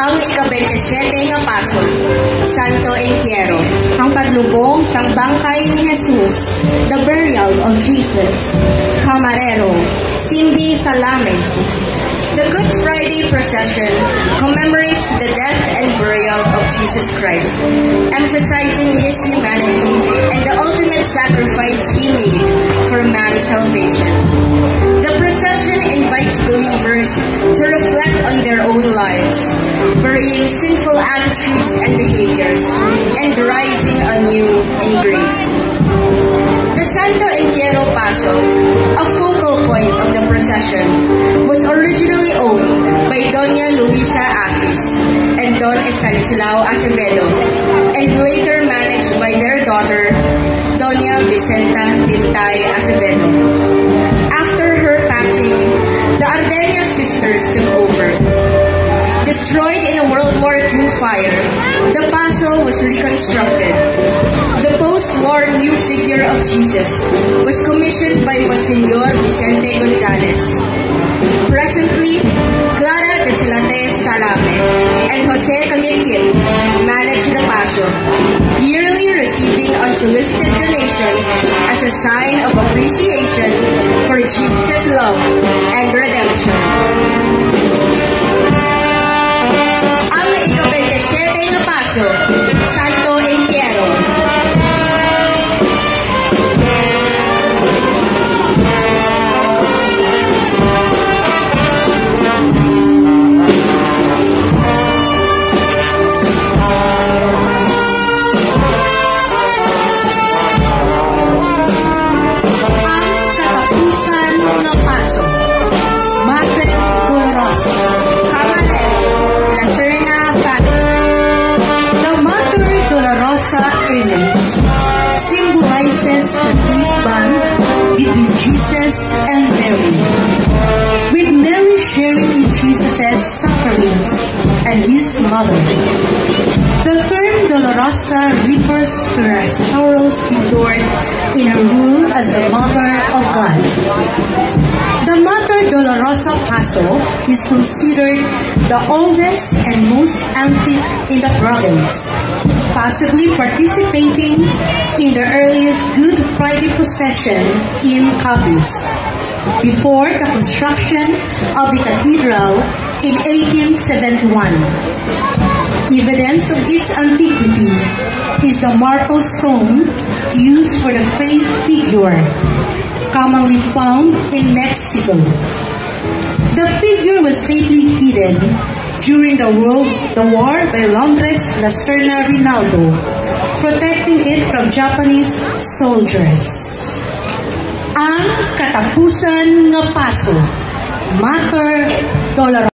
Ang ika-27 nga paso, Santo Entierro, ang paglubong sang bangkay ni Jesus, the burial of Jesus. Camarero, Cindy Salame. The Good Friday procession commemorates the death and burial of Jesus Christ, emphasizing his humanity and the ultimate sacrifice he made for man's salvation. The procession invites believers to reflect on their own lives, burying sinful attitudes and behaviors, and rising anew in grace. The Santo Entierro Paso, a focal point of the procession, was originally owned by Doña Luisa Asis and Don Estanislao Acevedo, and later managed by their daughter, Doña Vicenta Dintay Acevedo. After her passing, the Ardenia sisters took over. Destroyed in a World War II fire, the Paso was reconstructed. The post-war new figure of Jesus was commissioned by Monsignor Vicente Gonzalez. Presently, Clara de Silate Salame and Jose Camilquin manage the Paso, yearly receiving unsolicited donations as a sign of appreciation for Jesus' love and redemption. Ang ika-27 na Paso, Santo Entierro. Symbolizes the deep bond between Jesus and Mary, with Mary sharing in Jesus' sufferings and his mother. The term Dolorosa refers to her sorrows endured in her rule as the Mother of God. The Mater Dolorosa Paso is considered the oldest and most antique in the province, possibly participating in the earliest Good Friday procession in Capiz, before the construction of the cathedral in 1871. Evidence of its antiquity is the marble stone used for the faith figure, commonly found in Mexico. The figure was safely hidden during the war by Londres La Serna Rinaldo, protecting it from Japanese soldiers. Ang katapusan nga paso, Mater Dolorosa.